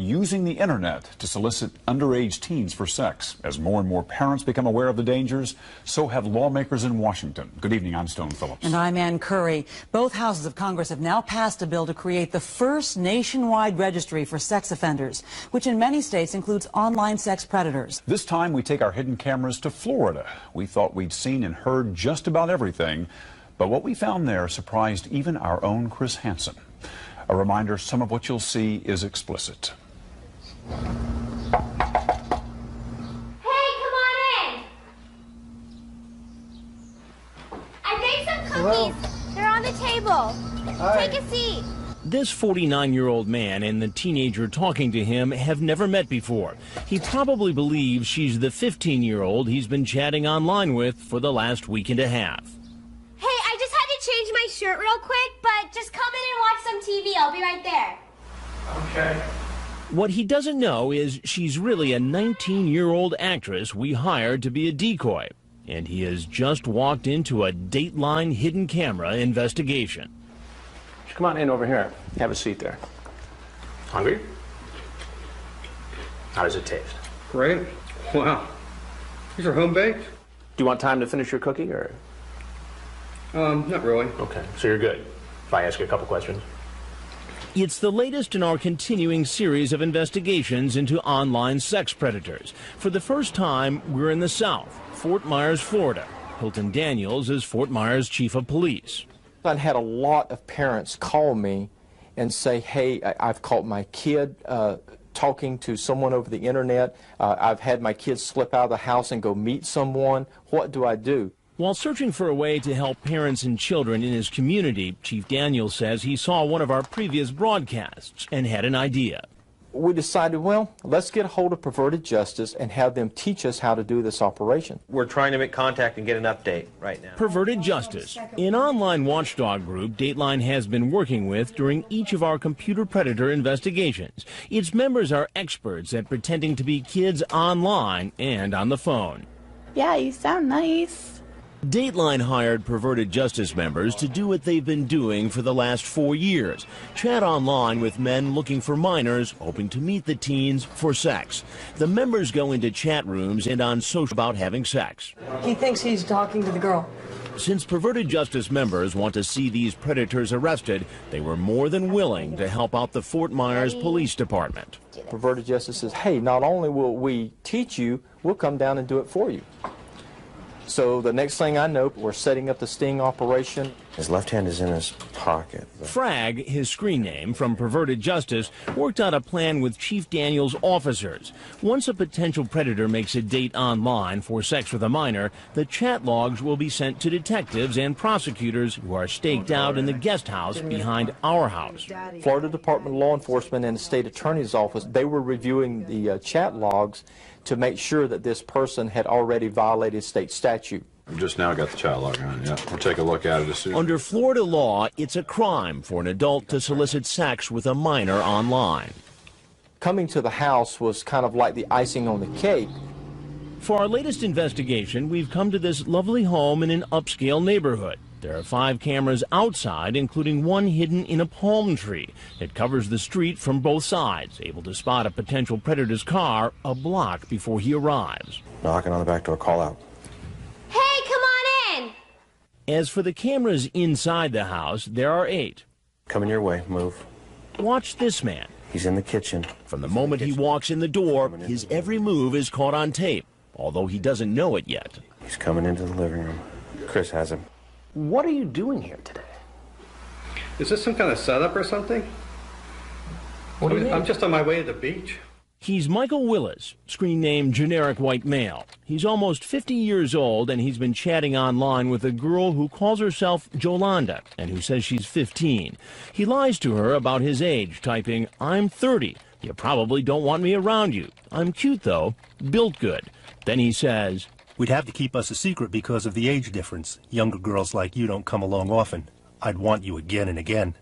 using the internet to solicit underage teens for sex. As more and more parents become aware of the dangers, so have lawmakers in Washington. Good evening, I'm Stone Phillips. And I'm Ann Curry. Both houses of Congress have now passed a bill to create the first nationwide registry for sex offenders, which in many states includes online sex predators. This time we take our hidden cameras to Florida. We thought we'd seen and heard just about everything, but what we found there surprised even our own Chris Hansen. A reminder, some of what you'll see is explicit. Hey, come on in! I baked some cookies. Hello. They're on the table. Hi. Take a seat. This 49-year-old man and the teenager talking to him have never met before. He probably believes she's the 15-year-old he's been chatting online with for the last week and a half. Hey, I just had to change my shirt real quick, but just come in and watch some TV. I'll be right there. Okay. What he doesn't know is she's really a 19-year-old actress we hired to be a decoy. And he has just walked into a Dateline hidden camera investigation. Come on in over here. Have a seat there. Hungry? How does it taste? Great. Wow. These are home baked? Do you want time to finish your cookie or? Not really. Okay, so you're good. If I ask you a couple questions. It's the latest in our continuing series of investigations into online sex predators. For the first time, we're in the South, Fort Myers, Florida. Hilton Daniels is Fort Myers Chief of Police. I've had a lot of parents call me and say, hey, I've caught my kid talking to someone over the internet. I've had my kids slip out of the house and go meet someone. What do I do? While searching for a way to help parents and children in his community, Chief Daniels says he saw one of our previous broadcasts and had an idea. We decided, well, let's get a hold of Perverted Justice and have them teach us how to do this operation. We're trying to make contact and get an update right now. Perverted Justice, an online watchdog group Dateline has been working with during each of our computer predator investigations. Its members are experts at pretending to be kids online and on the phone. Yeah, you sound nice. Dateline hired Perverted Justice members to do what they've been doing for the last 4 years. Chat online with men looking for minors, hoping to meet the teens for sex. The members go into chat rooms and on social about having sex. He thinks he's talking to the girl. Since Perverted Justice members want to see these predators arrested, they were more than willing to help out the Fort Myers Police Department. Perverted Justice says, hey, not only will we teach you, we'll come down and do it for you. So the next thing I know, we're setting up the sting operation. His left hand is in his pocket. Frag, his screen name from Perverted Justice, worked out a plan with Chief Daniels' officers. Once a potential predator makes a date online for sex with a minor, the chat logs will be sent to detectives and prosecutors who are staked out in the guest house behind our house. Florida Department of Law Enforcement and the State Attorney's Office, they were reviewing the chat logs to make sure that this person had already violated state statute. We just now got the chat log on, yeah. We'll take a look at it as soon. Under Florida law, it's a crime for an adult to solicit sex with a minor online. Coming to the house was kind of like the icing on the cake. For our latest investigation, we've come to this lovely home in an upscale neighborhood. There are 5 cameras outside, including one hidden in a palm tree. It covers the street from both sides, able to spot a potential predator's car a block before he arrives. Knocking on the back door, call out. Hey, come on in! As for the cameras inside the house, there are 8. Coming your way, move. Watch this man. He's in the kitchen. From the moment he walks in the door, his every move is caught on tape, although he doesn't know it yet. He's coming into the living room. Chris has him. What are you doing here today? Is this some kind of setup or something? What do you mean? I'm just on my way to the beach. He's Michael Willis, screen name Generic White Male. He's almost 50 years old, and he's been chatting online with a girl who calls herself Jolanda and who says she's 15. He lies to her about his age, typing, I'm 30. You probably don't want me around you. I'm cute, though. Built good. Then he says, we'd have to keep us a secret because of the age difference. Younger girls like you don't come along often. I'd want you again and again.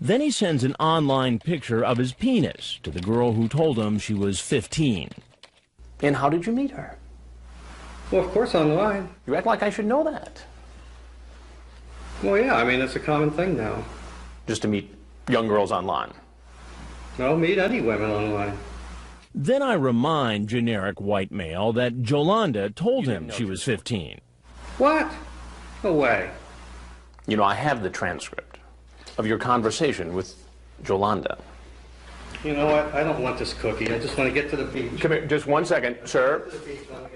Then he sends an online picture of his penis to the girl who told him she was 15. And how did you meet her? Well, of course, online. You act like I should know that. Well, yeah, I mean, it's a common thing now. Just to meet young girls online. I'll meet any women online. Then I remind generic white male that Jolanda told him she was 15. What? No way. You know, I have the transcript of your conversation with Jolanda. You know what? I don't want this cookie. I just want to get to the beach. Come here, just 1 second, sir.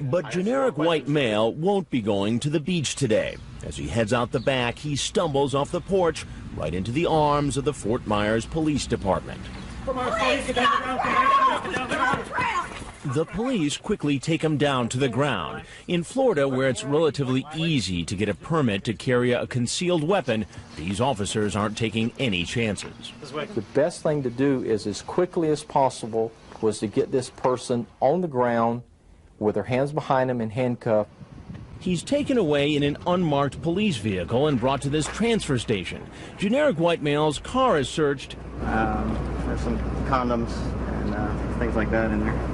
But generic white male won't be going to the beach today. As he heads out the back, he stumbles off the porch right into the arms of the Fort Myers Police Department. The police quickly take him down to the ground. In Florida, where it's relatively easy to get a permit to carry a concealed weapon, these officers aren't taking any chances. The best thing to do is, as quickly as possible, was to get this person on the ground with their hands behind him and handcuffed. He's taken away in an unmarked police vehicle and brought to this transfer station. Generic white male's car is searched. There's some condoms and things like that in there.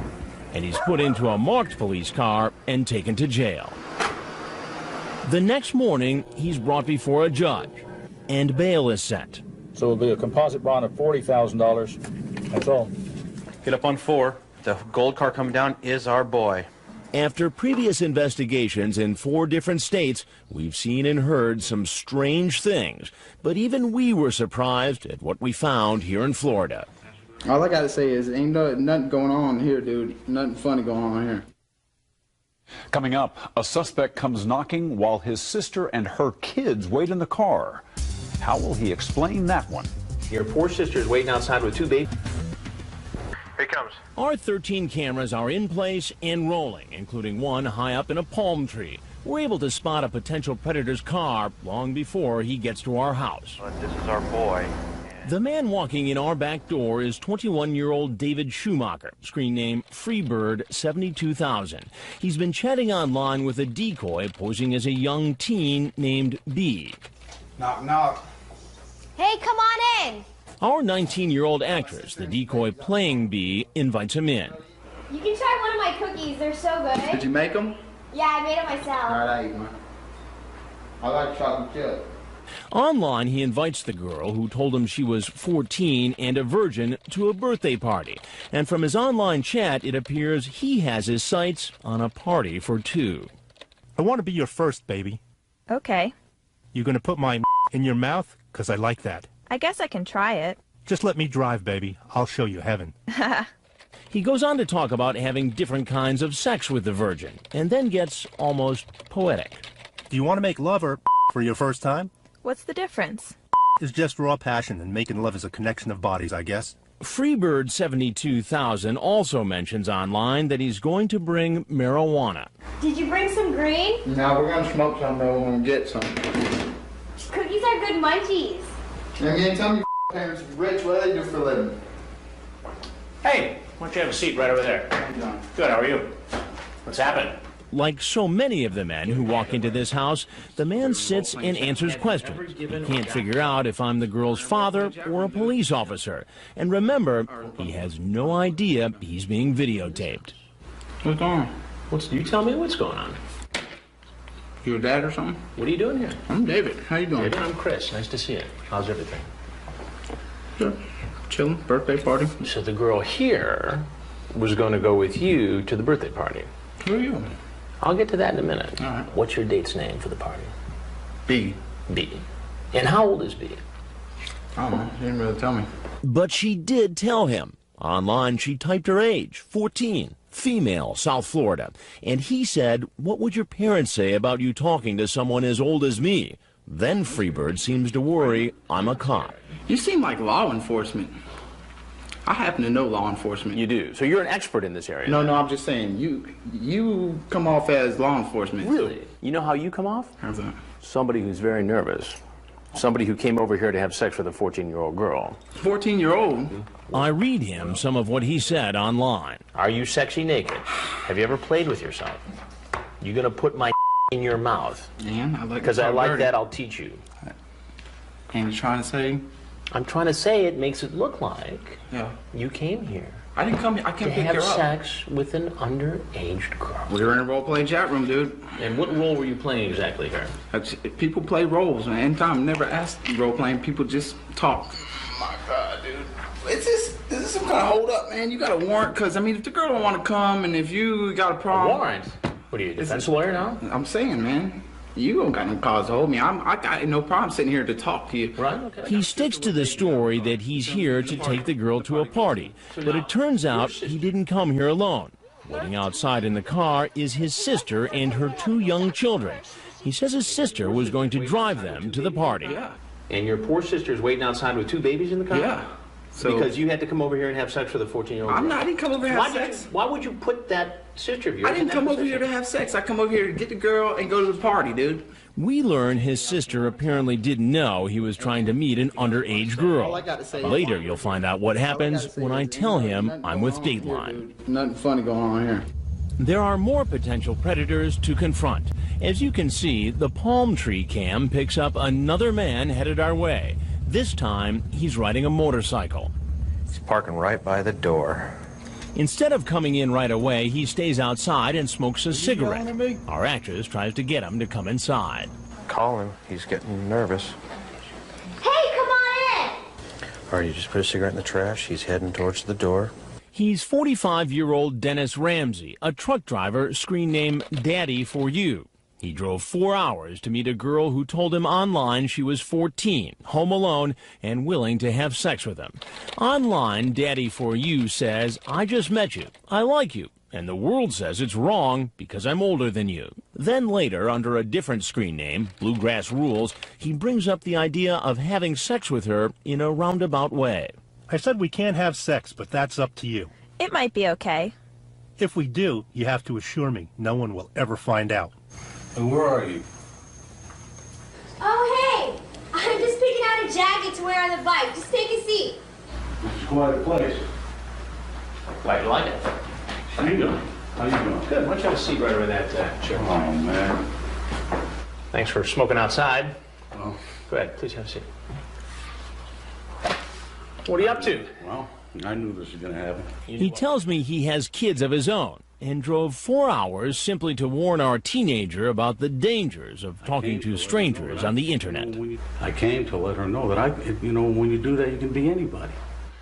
And he's put into a marked police car and taken to jail. The next morning, he's brought before a judge, and bail is set. So it'll be a composite bond of $40,000. That's all. Get up on 4. The gold car coming down is our boy. After previous investigations in 4 different states, we've seen and heard some strange things. But even we were surprised at what we found here in Florida. All I gotta say is ain't nothing going on here, dude. Nothing funny going on here. Coming up, a suspect comes knocking while his sister and her kids wait in the car. How will he explain that one? Your poor sister is waiting outside with 2 babies. Here he comes. Our 13 cameras are in place and rolling, including one high up in a palm tree. We're able to spot a potential predator's car long before he gets to our house. This is our boy. The man walking in our back door is 21-year-old David Schumacher, screen name Freebird 72000. He's been chatting online with a decoy posing as a young teen named B. Knock, knock. Hey, come on in. Our 19-year-old actress, the decoy playing B, invites him in. You can try one of my cookies. They're so good. Did you make them? Yeah, I made them myself. All right, I eat one. I like chocolate chip. Online, he invites the girl, who told him she was 14 and a virgin, to a birthday party. And from his online chat, it appears he has his sights on a party for 2. I want to be your first, baby. Okay. You gonna put my in your mouth? 'Cause I like that. I guess I can try it. Just let me drive, baby. I'll show you heaven. He goes on to talk about having different kinds of sex with the virgin, and then gets almost poetic. Do you want to make love or for your first time? What's the difference? Is just raw passion, and making love is a connection of bodies, I guess. Freebird 72000 also mentions online that he's going to bring marijuana. Did you bring some green? No, we're gonna smoke some though when we get some. Cookies are good munchies. You ain't tell me parents rich, what do they do for a living? Hey, why don't you have a seat right over there? Good, how are you? What's happened? Like so many of the men who walk into this house, the man sits and answers questions. He can't figure out if I'm the girl's father or a police officer. And remember, he has no idea he's being videotaped. What's going on? You tell me what's going on. You a dad or something? What are you doing here? I'm David. How you doing? David, I'm Chris. Nice to see you. How's everything? Good. Chilling. Birthday party. So the girl here was going to go with you to the birthday party. Who are you? I'll get to that in a minute. All right. What's your date's name for the party? B. B. And how old is B? I don't know. She didn't really tell me. But she did tell him. Online, she typed her age, 14, female, South Florida. And he said, "What would your parents say about you talking to someone as old as me?" Then Freebird seems to worry I'm a cop. You seem like law enforcement. I happen to know law enforcement. You do. So you're an expert in this area. No, I'm just saying, you come off as law enforcement. Really? You know how you come off? How's that? Somebody who's very nervous. Somebody who came over here to have sex with a 14-year-old girl. 14-year-old? I read him some of what he said online. Are you sexy naked? Have you ever played with yourself? You gonna put my in your mouth? And I like. Because I like that, I'll teach you. And you're trying to say? I'm trying to say it makes it look like you came here. I didn't come here. I came to pick have her up. sex with an underage girl. We were in a role-playing chat room, dude. And what role were you playing exactly here? People play roles, man. Anytime, never ask role-playing. People just talk. Oh my God, dude. Is this some gotta hold up, man. You got a warrant, because, I mean, if the girl don't want to come and if you got a problem... A warrant? What are you, a defense lawyer now? I'm saying, man. You don't got no cause to hold me. I got no problem sitting here to talk to you. Right, okay. He sticks to the story that he's here to take the girl to a party, but it turns out he didn't come here alone. Waiting outside in the car is his sister and her 2 young children. He says his sister was going to drive them to the party. Yeah. And your poor sister's waiting outside with 2 babies in the car? Yeah. So, because you had to come over here and have sex with a 14-year-old girl. I didn't come over here to have sex. Why would you put that sister of yours I didn't in that come over position? here to have sex. I come over here to get the girl and go to the party, dude. We learn his sister apparently didn't know he was trying to meet an underage girl. Later, you'll find out what happens when I tell him I'm with Dateline. Nothing funny going on here. There are more potential predators to confront. As you can see, the palm tree cam picks up another man headed our way. This time, he's riding a motorcycle. He's parking right by the door. Instead of coming in right away, he stays outside and smokes a cigarette. Our actress tries to get him to come inside. Call him. He's getting nervous. Hey, come on in! All right, you just put a cigarette in the trash. He's heading towards the door. He's 45-year-old Dennis Ramsey, a truck driver screen name Daddy for You. He drove 4 hours to meet a girl who told him online she was 14, home alone, and willing to have sex with him. Online, Daddy for You says, I just met you, I like you, and the world says it's wrong because I'm older than you. Then later, under a different screen name, Bluegrass Rules, he brings up the idea of having sex with her in a roundabout way. I said we can't have sex, but that's up to you. It might be okay. If we do, you have to assure me no one will ever find out. And where are you? Oh, hey! I'm just picking out a jacket to wear on the bike. Just take a seat. This is quite a place. Glad you like it. How you doing? How you doing? Good. Why don't you have a seat right over that chair? Oh, man. Thanks for smoking outside. Well, go ahead. Please have a seat. What are you up to? Well, I knew this was going to happen. He tells me he has kids of his own and drove 4 hours simply to warn our teenager about the dangers of talking to strangers on the internet. I came to let her know that when you do that, you can be anybody.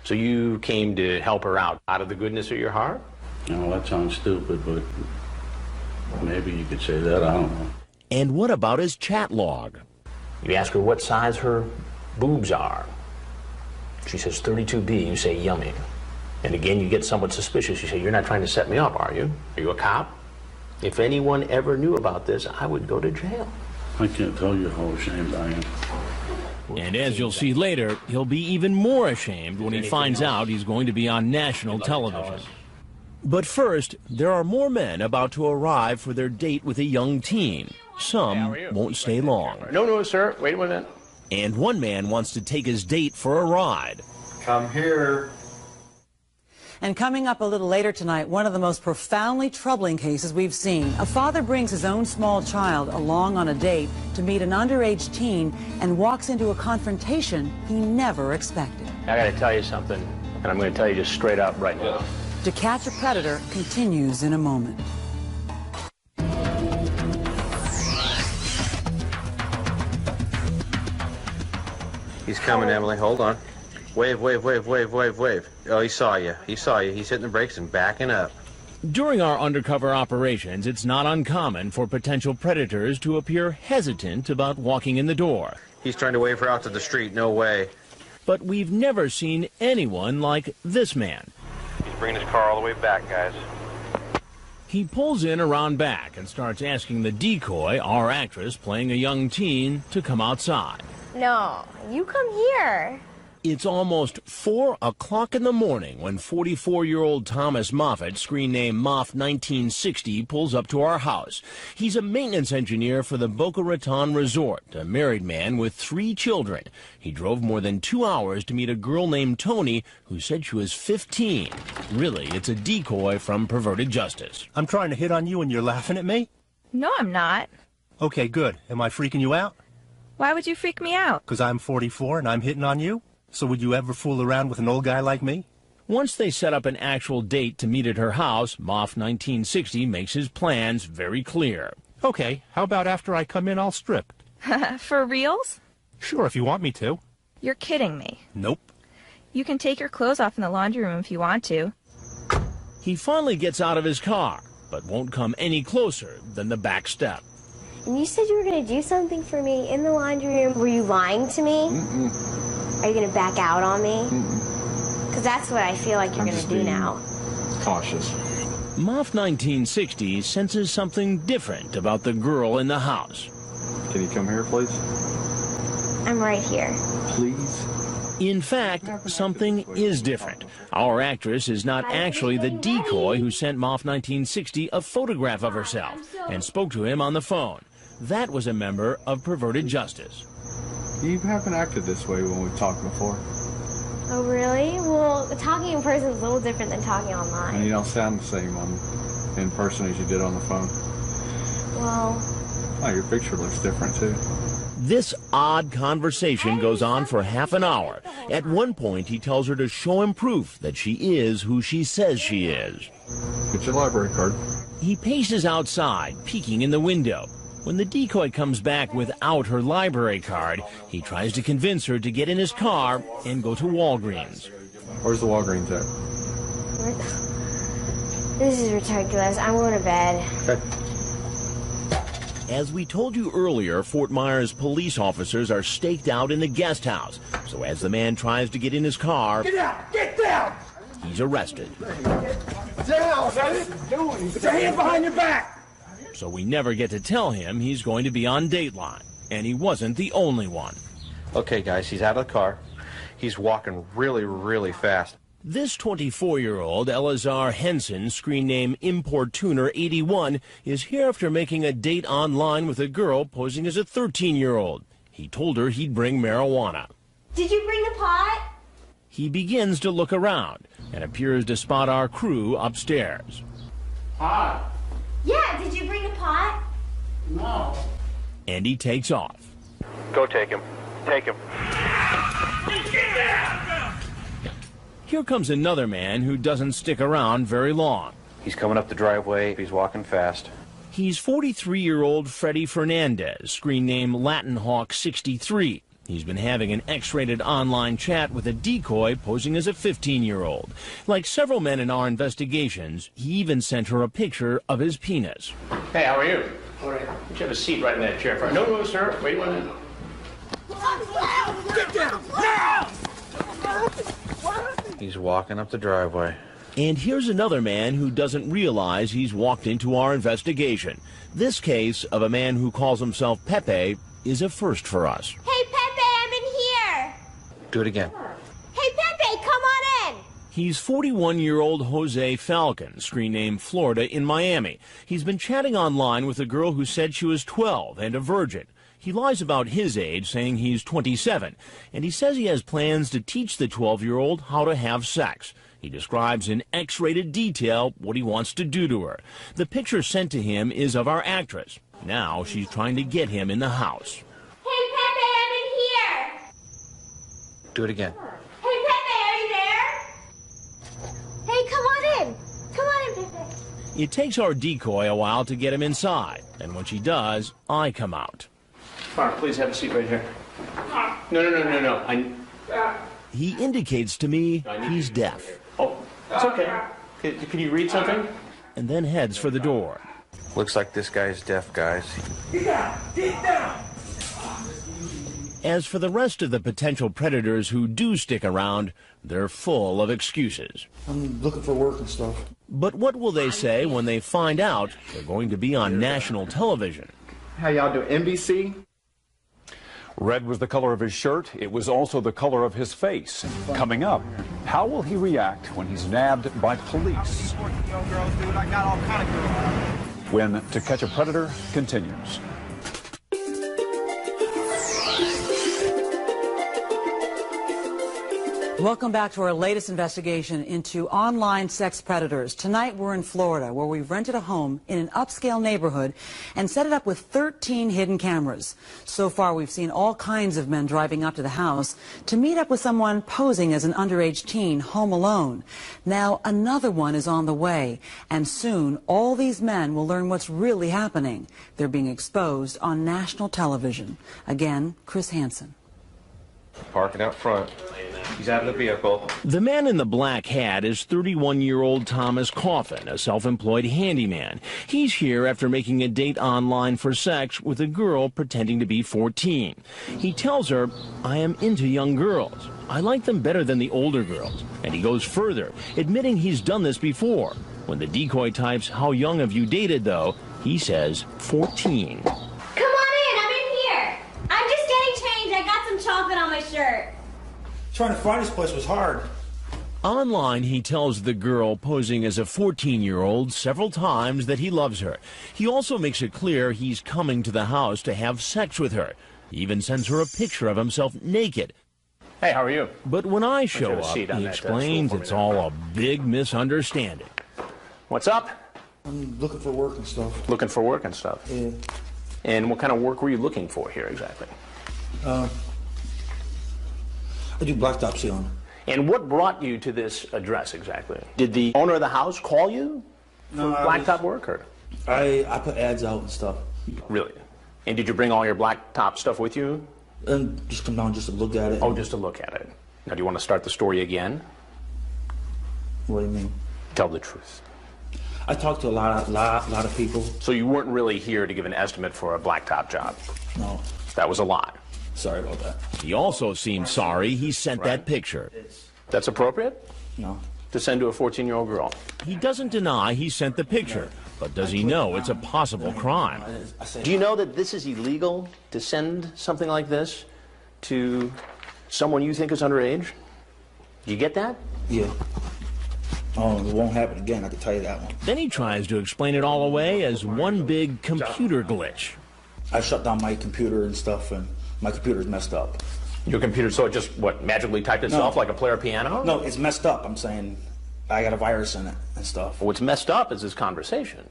So you came to help her out of the goodness of your heart? No, that sounds stupid, but maybe you could say that. I don't know. And what about his chat log? You ask her what size her boobs are. She says 32B. You say yummy. And again, you get somewhat suspicious. You say, you're not trying to set me up, are you? Are you a cop? If anyone ever knew about this, I would go to jail. I can't tell you how ashamed I am. And as you'll see later, he'll be even more ashamed when he finds out he's going to be on national television. But first, there are more men about to arrive for their date with a young teen. Some won't stay long. No, sir. Wait a minute. And one man wants to take his date for a ride. Come here. And coming up a little later tonight, one of the most profoundly troubling cases we've seen. A father brings his own small child along on a date to meet an underage teen and walks into a confrontation he never expected. I got to tell you something, and I'm going to tell you just straight up right now. To Catch a Predator continues in a moment. He's coming, Emily. Hold on. Wave, wave, wave, wave, wave, wave. Oh, he saw you. He saw you. He's hitting the brakes and backing up. During our undercover operations, it's not uncommon for potential predators to appear hesitant about walking in the door. He's trying to wave her out to the street. No way. But we've never seen anyone like this man. He's bringing his car all the way back, guys. He pulls in around back and starts asking the decoy, our actress playing a young teen, to come outside. No, you come here. It's almost 4 o'clock in the morning when 44-year-old Thomas Moffat, screen name Moff 1960, pulls up to our house. He's a maintenance engineer for the Boca Raton Resort, a married man with 3 children. He drove more than 2 hours to meet a girl named Tony who said she was 15. Really, it's a decoy from Perverted Justice. I'm trying to hit on you and you're laughing at me? No, I'm not. Okay, good. Am I freaking you out? Why would you freak me out? Because I'm 44 and I'm hitting on you? So would you ever fool around with an old guy like me? Once they set up an actual date to meet at her house, Moff 1960 makes his plans very clear. Okay, how about after I come in, I'll strip? For reals? Sure, if you want me to. You're kidding me. Nope. You can take your clothes off in the laundry room if you want to. He finally gets out of his car, but won't come any closer than the back step. And you said you were going to do something for me in the laundry room. Were you lying to me? Mm-mm. Are you going to back out on me? Because that's what I feel like you're going to do now. Cautious. Moff 1960 senses something different about the girl in the house. Can you come here, please? I'm right here. Please? In fact, something is different. Our actress is not actually the decoy who sent Moff 1960 a photograph of herself and spoke to him on the phone. That was a member of Perverted Justice. You haven't acted this way when we've talked before. Oh, really? Well, talking in person is a little different than talking online. And you don't sound the same in person as you did on the phone. Well... Oh, your picture looks different, too. This odd conversation goes on for half an hour. At one point, he tells her to show him proof that she is who she says she is. Get your library card. He paces outside, peeking in the window. When the decoy comes back without her library card, he tries to convince her to get in his car and go to Walgreens. Where's the Walgreens at? This is ridiculous. I'm going to bed. Okay. As we told you earlier, Fort Myers police officers are staked out in the guest house. So as the man tries to get in his car, get down! Get down! He's arrested. Down! What are you doing? Put your hand behind your back! So we never get to tell him he's going to be on Dateline. And he wasn't the only one. Okay, guys, he's out of the car. He's walking really, really fast. This 24-year-old, Elazar Henson, screen name Importuner81, is here after making a date online with a girl posing as a 13-year-old. He told her he'd bring marijuana. Did you bring the pot? He begins to look around and appears to spot our crew upstairs. Hi. Yeah, did you bring the pot? No. And he takes off. Go take him. Take him. Here comes another man who doesn't stick around very long. He's coming up the driveway. He's walking fast. He's 43-year-old Freddie Fernandez, screen name Latin Hawk 63. He's been having an X-rated online chat with a decoy posing as a 15-year-old. Like several men in our investigations, he even sent her a picture of his penis. Hey, how are you? All right. You should have a seat right in that chair. No, sir. Wait 1 minute. Get down! Now! He's walking up the driveway. And here's another man who doesn't realize he's walked into our investigation. This case of a man who calls himself Pepe is a first for us. Hey, Pepe, I'm in here. Do it again. Hey, Pepe, come on in. He's 41-year-old Jose Falcon, screen name Florida, in Miami. He's been chatting online with a girl who said she was 12 and a virgin. He lies about his age, saying he's 27, and he says he has plans to teach the 12-year-old how to have sex. He describes in X-rated detail what he wants to do to her. The picture sent to him is of our actress. Now she's trying to get him in the house. Hey, Pepe, I'm in here. Do it again. Hey, Pepe, are you there? Hey, come on in. Come on in, Pepe. It takes our decoy a while to get him inside, and when she does, I come out. Mark, please have a seat right here. No. He indicates to me he's deaf. Oh, it's okay. Can you read something? And then heads for the door. Looks like this guy's deaf, guys. Get down! Get down! As for the rest of the potential predators who do stick around, they're full of excuses. I'm looking for work and stuff. But what will they say when they find out they're going to be on national television? How y'all do? NBC? Red was the color of his shirt. It was also the color of his face. Coming up, how will he react when he's nabbed by police? When To Catch a Predator continues. Welcome back to our latest investigation into online sex predators. Tonight we're in Florida, where we've rented a home in an upscale neighborhood and set it up with 13 hidden cameras. So far we've seen all kinds of men driving up to the house to meet up with someone posing as an underage teen home alone. Now another one is on the way, and soon all these men will learn what's really happening. They're being exposed on national television. Again, Chris Hansen. Parking out front. He's out of the vehicle. The man in the black hat is 31-year-old Thomas Coffin, a self-employed handyman. He's here after making a date online for sex with a girl pretending to be 14. He tells her, "I am into young girls. I like them better than the older girls." And he goes further, admitting he's done this before. When the decoy types, "How young have you dated, though?" he says 14. Come on in, I'm in here. I'm just getting changed. I got some chocolate on my shirt. Trying to find this place was hard. Online, he tells the girl posing as a 14-year-old several times that he loves her. He also makes it clear he's coming to the house to have sex with her. He even sends her a picture of himself naked. Hey, how are you? But when I show a up, seat on he that explains stool for me it's there. all a big misunderstanding. What's up? I'm looking for work and stuff. Looking for work and stuff. Yeah. And what kind of work were you looking for here exactly? I do blacktop sealing. And what brought you to this address exactly? Did the owner of the house call you for blacktop work? Or? I put ads out and stuff. Really? And did you bring all your blacktop stuff with you? And just come down just to look at it. Oh, just to look at it. Now, do you want to start the story again? What do you mean? Tell the truth. I talked to a lot of people. So you weren't really here to give an estimate for a blacktop job? No. That was a lie. Sorry about that. He also seemed sorry he sent that picture. That's appropriate? No. To send to a 14-year-old girl? He doesn't deny he sent the picture, but does he know it's a possible crime? Do you know that this is illegal to send something like this to someone you think is underage? Do you get that? Yeah. Oh, it won't happen again, I can tell you that one. Then he tries to explain it all away as one big computer glitch. I shut down my computer and stuff, and my computer's messed up. Your computer, so it just, what, magically typed itself like a player piano? No, it's messed up. I'm saying I got a virus in it and stuff. What's messed up is this conversation.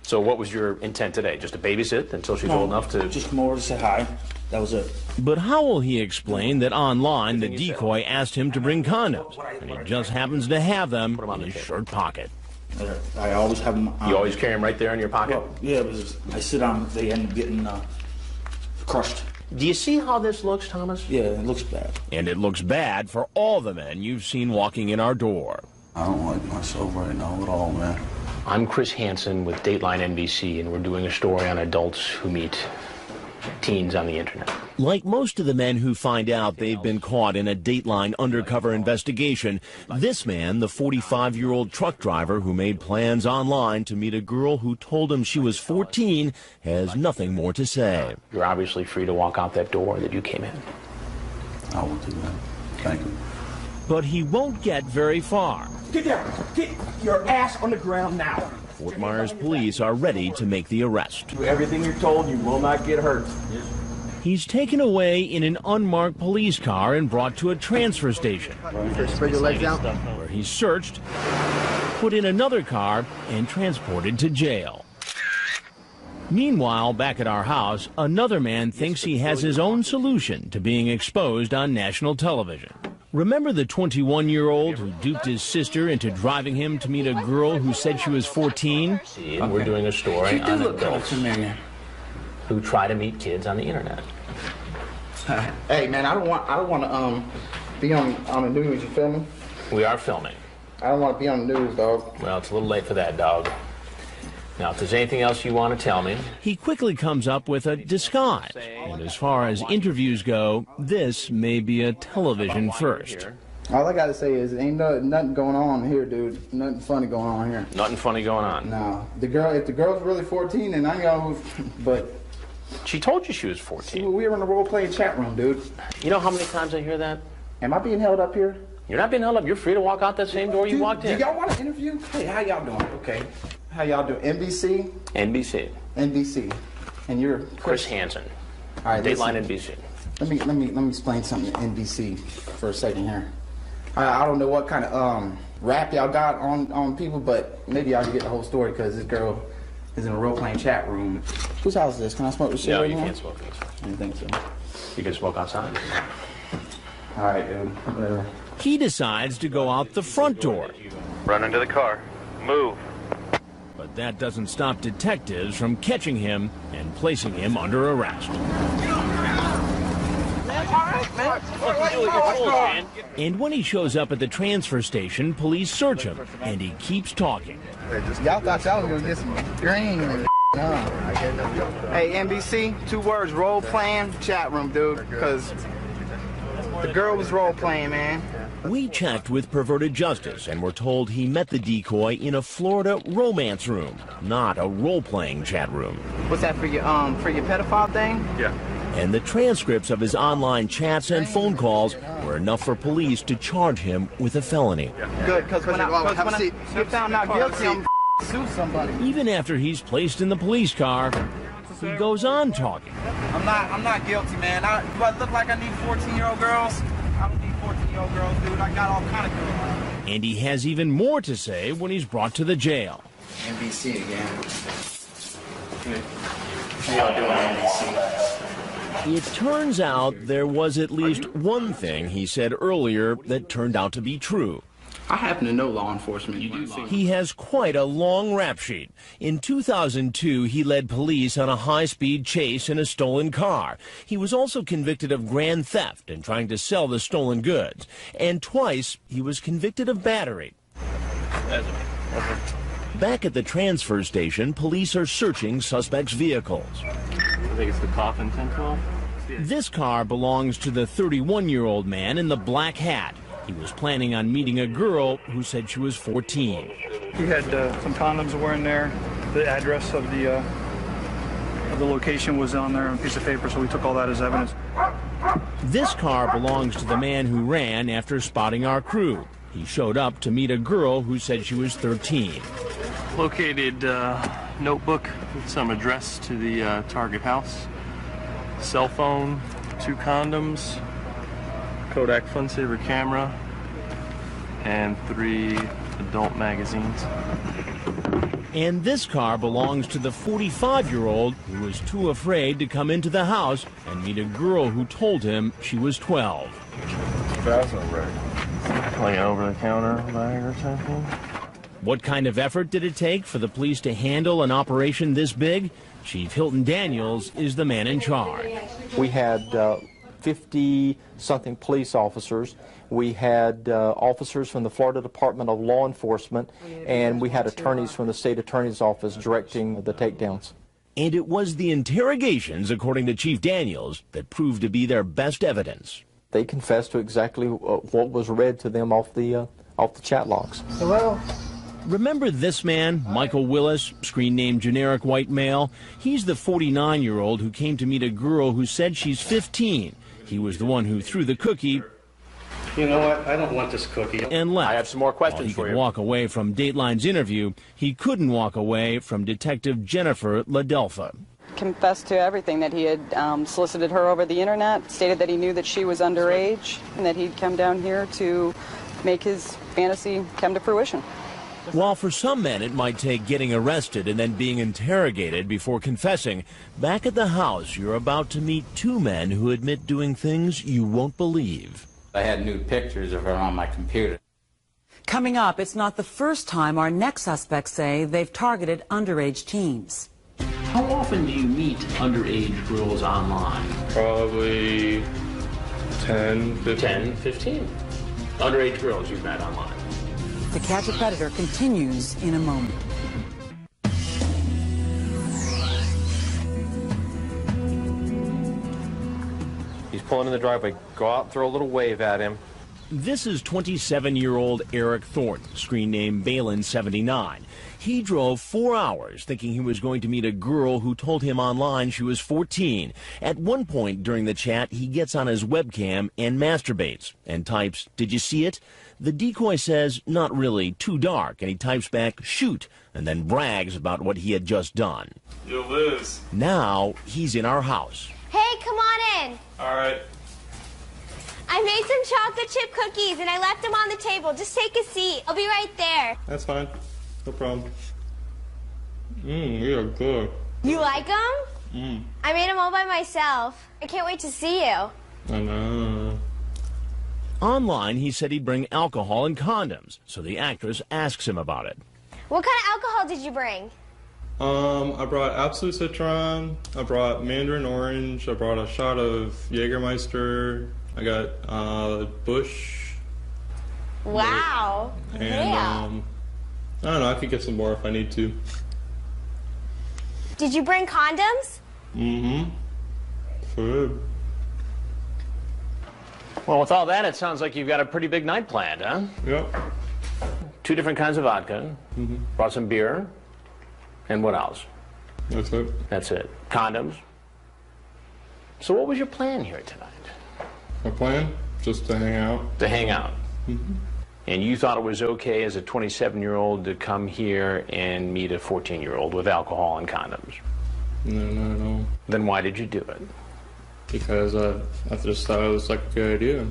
So what was your intent today? Just to babysit until she's old enough to... Just come over to say hi. That was it. But how will he explain that online the decoy asked him to bring condoms, and he just happens to have them in his shirt pocket? I always have them on. You always carry them right there in your pocket? Well, yeah, because I sit on, they end up getting crushed. Do you see how this looks, Thomas? Yeah, it looks bad. And it looks bad for all the men you've seen walking in our door. I don't like myself right now at all, man. I'm Chris Hansen with Dateline NBC, and we're doing a story on adults who meet teens on the internet. Like most of the men who find out they've been caught in a Dateline undercover investigation, this man, the 45-year-old truck driver who made plans online to meet a girl who told him she was 14, has nothing more to say. You're obviously free to walk out that door that you came in. I will do that. Thank you. But he won't get very far. Get down. Get your ass on the ground now. Fort Myers police are ready to make the arrest. Do everything you're told. You will not get hurt. He's taken away in an unmarked police car and brought to a transfer station, Spread your legs out. where he's searched, put in another car, and transported to jail. Meanwhile, back at our house, another man thinks he has his own solution to being exposed on national television. Remember the 21-year-old who duped his sister into driving him to meet a girl who said she was 14? See, we're doing a story on adults who try to meet kids on the internet. Hey man, I don't want to be on the news. You feel me? We are filming. I don't want to be on the news, dog. Well, it's a little late for that, dog. Now, if there's anything else you want to tell me... He quickly comes up with a disguise. And as far as interviews go, this may be a television first. All I gotta say is, ain't nothing going on here, dude. Nothing funny going on here. Nothing funny going on. No, if the girl's really 14, then I know. But she told you she was 14. We were in a role-playing chat room, dude. You know how many times I hear that? Am I being held up here? You're not being held up. You're free to walk out that same door you walked in. Do y'all want to interview? Hey, how y'all doing? Okay. How y'all doing? NBC? NBC. NBC. And you're Chris Hansen. All right, Dateline listen. NBC. Let me explain something to NBC for a second here. I don't know what kind of rap y'all got on people, but maybe y'all can get the whole story because this girl is in a role-playing chat room. Whose house is this? Can I smoke this shit? No, right you now? can't smoke this. I don't think so. You can smoke outside. All right, dude. Whatever. He decides to go out the front door. Run into the car. Move. But that doesn't stop detectives from catching him and placing him under arrest. And when he shows up at the transfer station, police search him, and he keeps talking. Y'all thought y'all was gonna get some green. Hey, NBC, 2 words, role playing, chat room, dude, because the girl was role playing, man. We checked with Perverted Justice and were told he met the decoy in a Florida romance room, not a role-playing chat room. What's that for your pedophile thing? Yeah. And the transcripts of his online chats and phone calls were enough for police to charge him with a felony. Good, because when I get found not guilty, I'm sue somebody. Even after he's placed in the police car, he goes on talking. I'm not guilty, man. Do I look like I need 14-year-old girls? I don't need 14-year-old girls, dude. I got all kind of girls. And he has even more to say when he's brought to the jail. NBC again. How y'all doing, NBC? It turns out there was at least one thing he said earlier that turned out to be true. I happen to know law enforcement. He has quite a long rap sheet. In 2002, he led police on a high-speed chase in a stolen car. He was also convicted of grand theft and trying to sell the stolen goods. And twice, he was convicted of battery. Back at the transfer station, police are searching suspects' vehicles. I think it's the Coffin 1012. This car belongs to the 31-year-old man in the black hat. He was planning on meeting a girl who said she was 14. He had some condoms that were in there. The address of the location was on there on a piece of paper, so we took all that as evidence. This car belongs to the man who ran after spotting our crew. He showed up to meet a girl who said she was 13. Located notebook with some address to the target house. Cell phone, 2 condoms, Kodak Funsaver camera, and 3 adult magazines. And this car belongs to the 45-year-old who was too afraid to come into the house and meet a girl who told him she was 12. That's not right. Like an over-the-counter bag or something? What kind of effort did it take for the police to handle an operation this big? Chief Hilton Daniels is the man in charge. We had 50-something police officers. We had officers from the Florida Department of Law Enforcement, and we had attorneys from the state attorney's office directing the takedowns. And it was the interrogations, according to Chief Daniels, that proved to be their best evidence. They confessed to exactly what was read to them off the chat logs. Hello? Remember this man, Michael Willis, screen name Generic White Male? He's the 49-year-old who came to meet a girl who said she's 15. He was the one who threw the cookie. You know what? I don't want this cookie. And left. I have some more questions While he for could you. walk away from Dateline's interview, he couldn't walk away from Detective Jennifer Ladelfa. Confessed to everything, that he had solicited her over the internet, stated that he knew that she was underage, and that he'd come down here to make his fantasy come to fruition. While for some men it might take getting arrested and then being interrogated before confessing, back at the house you're about to meet 2 men who admit doing things you won't believe. I had nude pictures of her on my computer. Coming up, it's not the first time our next suspects say they've targeted underage teens. How often do you meet underage girls online? Probably 10, 15. 10, 15. Underage girls you've met online. To Catch a Predator continues in a moment. He's pulling in the driveway. Go out and throw a little wave at him. This is 27-year-old Eric Thornton, screen name Balin79. He drove 4 hours thinking he was going to meet a girl who told him online she was 14. At one point during the chat, he gets on his webcam and masturbates and types, "Did you see it?" The decoy says, "Not really, too dark," and he types back, "Shoot," and then brags about what he had just done. You'll lose. Now he's in our house. Hey, come on in. All right. I made some chocolate chip cookies and I left them on the table. Just take a seat. I'll be right there. That's fine. No problem. You're good. You like them? I made them all by myself. I can't wait to see you. I know. Online, he said he'd bring alcohol and condoms, so the actress asks him about it. What kind of alcohol did you bring? I brought Absolute Citron, I brought Mandarin Orange, I brought a shot of Jägermeister, I got Bush. Wow. And Yeah. I don't know, I could get some more if I need to. Did you bring condoms? Mm-hmm. Food. Well, with all that, it sounds like you've got a pretty big night planned, huh? Yep. 2 different kinds of vodka. Brought some beer. And what else? That's it. That's it. Condoms. So what was your plan here tonight? My plan? Just to hang out. To hang out. And you thought it was okay as a 27-year-old to come here and meet a 14-year-old with alcohol and condoms? No, not at all. Then why did you do it? Because I just thought it was like a good idea.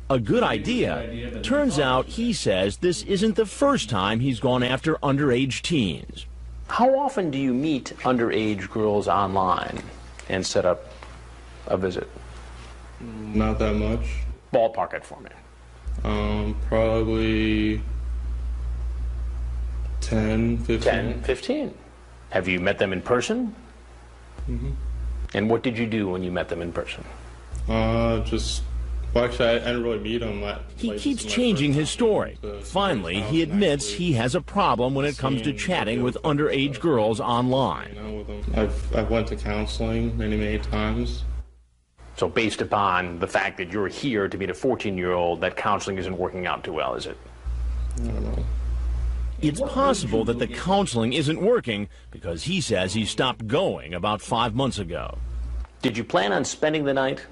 A good idea? Turns out he says this isn't the first time he's gone after underage teens. How often do you meet underage girls online and set up a visit? Not that much. Ballpark it for me. Probably 10, 15. 10, 15. Have you met them in person? Mm-hmm. And what did you do when you met them in person? Well, actually, I didn't really meet him. He keeps changing his story. Finally, he admits he has a problem when it comes to chatting with underage girls online. I've went to counseling many times. So based upon the fact that you're here to meet a 14-year-old, that counseling isn't working out too well, is it? I don't know. It's possible that the counseling isn't working because he says he stopped going about 5 months ago. Did you plan on spending the night?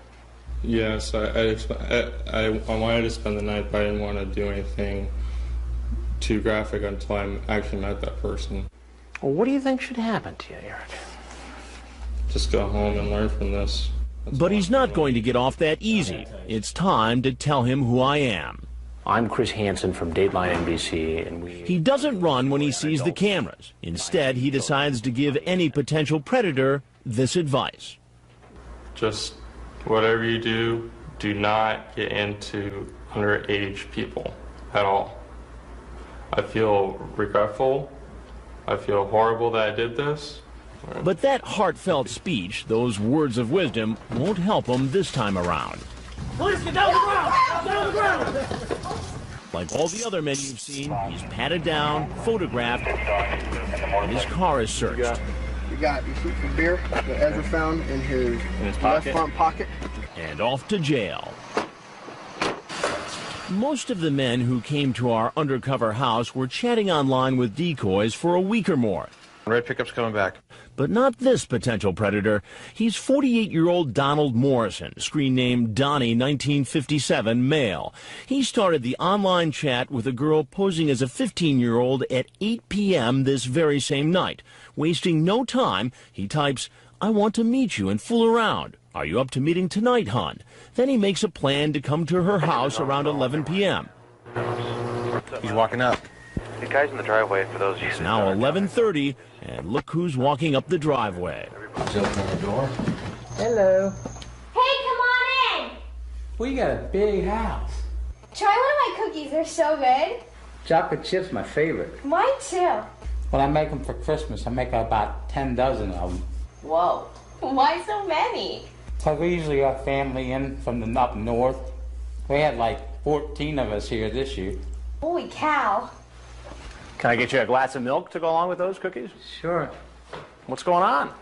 Yes, I wanted to spend the night, but I didn't want to do anything too graphic until I actually met that person. Well, what do you think should happen to you, Eric? Just go home and learn from this. But he's not going to get off that easy. It's time to tell him who I am. I'm Chris Hansen from Dateline NBC, and He doesn't run when he sees the cameras. Instead, he decides to give any potential predator this advice. Just whatever you do, do not get into underage people at all. I feel regretful. I feel horrible that I did this. But that heartfelt speech, those words of wisdom, won't help him this time around. Please get down the ground! Get on the ground! Like all the other men you've seen, he's patted down, photographed, and his car is searched. You got your receipt for beer that Ezra found in his left front pocket. And off to jail. Most of the men who came to our undercover house were chatting online with decoys for a week or more. Red pickup's coming back. But not this potential predator. He's 48-year-old Donald Morrison, screen name Donnie 1957, male. He started the online chat with a girl posing as a 15-year-old at 8 p.m. this very same night. Wasting no time, he types, "I want to meet you and fool around. Are you up to meeting tonight, hon?" Then he makes a plan to come to her house around 11 p.m. He's walking up. The guy's in the driveway for those. It's now 11:30, and look who's walking up the driveway. He's opening the door. Hello. Hey, come on in. We got a big house. Try one of my cookies. They're so good. Chocolate chip's my favorite. Mine too. When I make them for Christmas, I make about 10 dozen of them. Whoa. Why so many? Because we usually got family in from the up north. We had like 14 of us here this year. Holy cow. Can I get you a glass of milk to go along with those cookies? Sure. What's going on?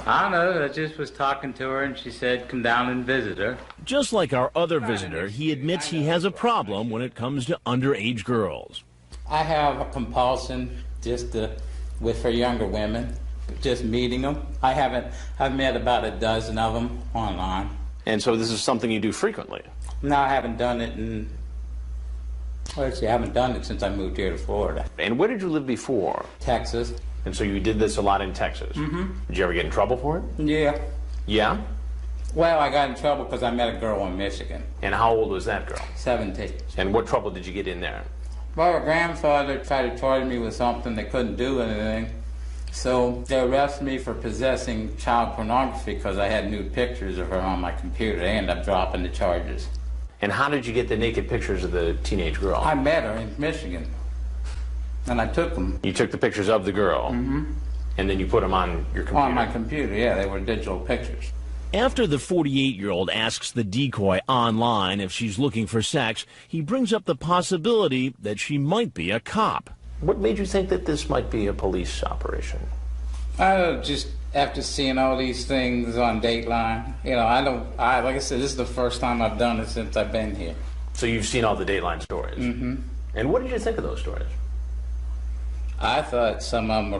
I don't know. I just was talking to her and she said come down and visit her. Just like our other visitor, he admits he has a problem when it comes to underage girls. I have a compulsion with for younger women, just meeting them. I've met about a dozen of them online. And so this is something you do frequently? No, I haven't done it I haven't done it since I moved here to Florida. And where did you live before? Texas. And so you did this a lot in Texas? Mm-hmm. Did you ever get in trouble for it? Yeah. Yeah? Well, I got in trouble because I met a girl in Michigan. And how old was that girl? 17. And what trouble did you get in there? Well, her grandfather tried to charge me with something. They couldn't do anything. So they arrested me for possessing child pornography because I had nude pictures of her on my computer. They ended up dropping the charges. And how did you get the naked pictures of the teenage girl? I met her in Michigan, and I took them. You took the pictures of the girl? Mm-hmm. And then you put them on your computer? On my computer, yeah. They were digital pictures. After the 48-year-old asks the decoy online if she's looking for sex, he brings up the possibility that she might be a cop. What made you think that this might be a police operation? Just after seeing all these things on Dateline, you know, like I said, this is the first time I've done it since I've been here. So you've seen all the Dateline stories? Mm-hmm. And what did you think of those stories? I thought some of them were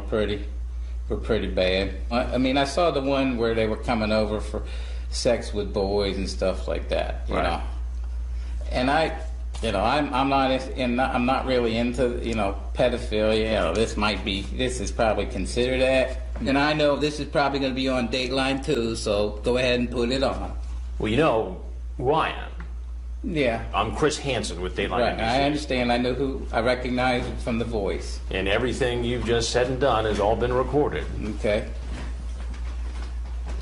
pretty bad. I mean, I saw the one where they were coming over for sex with boys and stuff like that, you know. And I'm not really into, you know, pedophilia. You know, this is probably considered that. And I know this is probably going to be on Dateline too, so go ahead and put it on. Well, you know who I am. Yeah. I'm Chris Hansen with Dateline Right, NBC. I understand. I recognize it from the voice. And everything you've just said and done has all been recorded. Okay.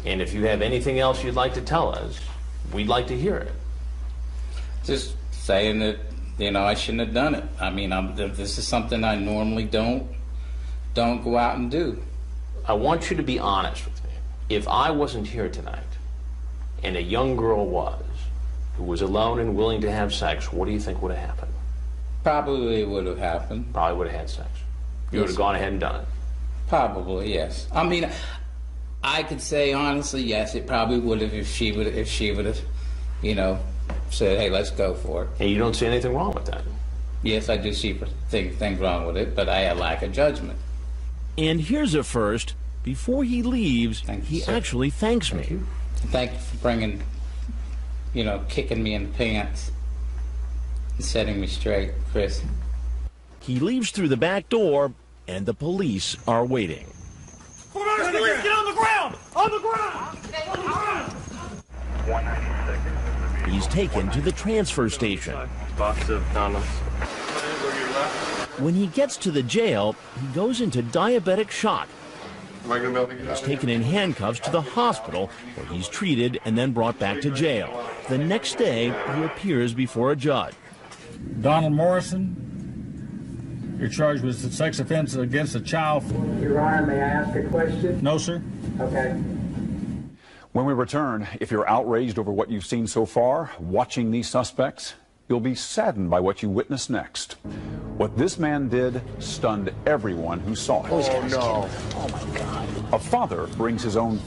And if you have anything else you'd like to tell us, we'd like to hear it. Just saying that, you know, I shouldn't have done it. I mean, this is something I normally don't go out and do. I want you to be honest with me. If I wasn't here tonight, and a young girl was, who was alone and willing to have sex, what do you think would have happened? Probably would have happened. Probably would have had sex. You Yes. would have gone ahead and done it. Probably, yes. I mean, I could say honestly, yes, it probably would have if she would have, you know, said, hey, let's go for it. And you don't see anything wrong with that? Yes, I do see things wrong with it, but I had lack of judgment. And here's a first. Before he leaves, he actually thanks me. Thank you for bringing, you know, kicking me in the pants and setting me straight, Chris. He leaves through the back door, and the police are waiting. Get on the ground! On the ground! On the ground! 196. He's taken to the transfer station. Box of condoms. When he gets to the jail, he goes into diabetic shock. Am I going to be able to get out? He's taken in handcuffs to the hospital, where he's treated and then brought back to jail. The next day, he appears before a judge. Donald Morrison, you're charged with a sex offense against a child. Your Honor, may I ask a question? No, sir. Okay. When we return, if you're outraged over what you've seen so far, watching these suspects, you'll be saddened by what you witness next. What this man did stunned everyone who saw it. Oh, no. Oh, my God. A father brings his own...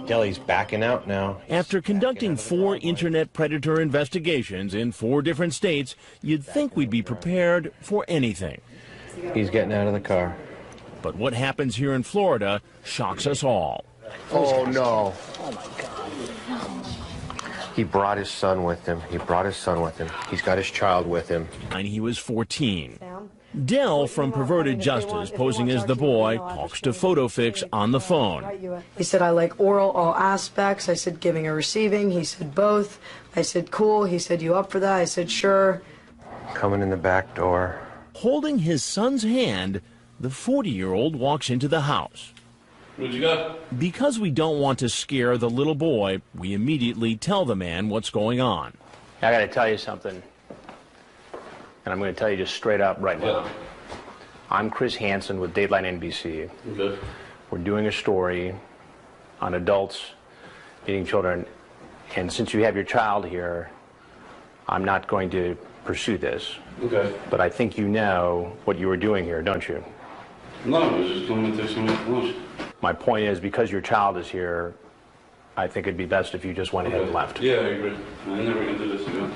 Kelly's backing out now. After conducting 4 internet predator investigations in 4 different states, you'd think we'd be prepared for anything. He's getting out of the car. But what happens here in Florida shocks us all. Oh, no. Oh, my God. He brought his son with him. He's got his child with him. And he was 14. Dell from Perverted Justice, posing as the boy, talks to PhotoFix on the phone. He said, I like oral, all aspects. I said, giving or receiving. He said, both. I said, cool. He said, you up for that? I said, sure. Coming in the back door. Holding his son's hand, the 40-year-old walks into the house. What'd you got? Because we don't want to scare the little boy, we immediately tell the man what's going on. I got to tell you something, and I'm going to tell you just straight up right now. I'm Chris Hansen with Dateline NBC. Okay. We're doing a story on adults beating children, and since you have your child here, I'm not going to pursue this. Okay. But I think you know what you were doing here, don't you? No, I was just going to take some lunch. My point is, because your child is here, I think it'd be best if you just went ahead and left. Yeah, I agree. I'm never going to do this again.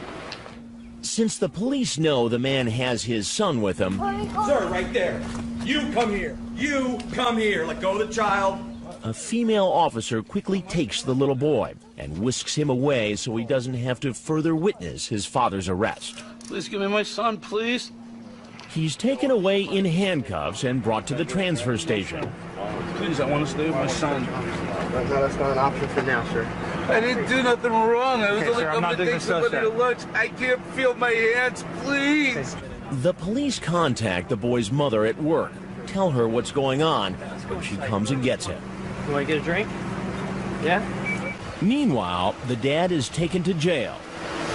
Since the police know the man has his son with him... Sir, right there. You come here. You come here. Let go of the child. A female officer quickly takes the little boy and whisks him away so he doesn't have to further witness his father's arrest. Please give me my son, please. He's taken away in handcuffs and brought to the transfer station. Please, I want to stay with my son. No, that's not an option for now, sir. I didn't do nothing wrong. I was Okay, only sir, I'm not coming to doing take this, somebody sir. to lunch. I can't feel my hands, please. The police contact the boy's mother at work, tell her what's going on, but she comes and gets him. You want to get a drink? Yeah? Meanwhile, the dad is taken to jail,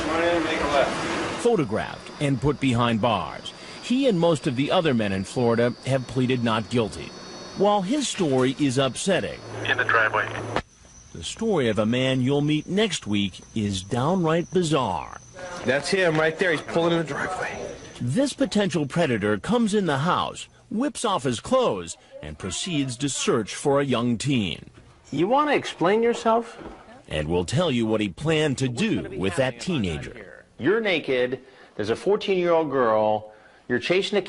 Come on in and make a left. photographed, and put behind bars. He and most of the other men in Florida have pleaded not guilty. While his story is upsetting, In the driveway. the story of a man you'll meet next week is downright bizarre. That's him right there. He's pulling in the driveway. This potential predator comes in the house, whips off his clothes, and proceeds to search for a young teen. You want to explain yourself? And will tell you what he planned to do with that teenager. You're naked. There's a 14-year-old girl. You're chasing a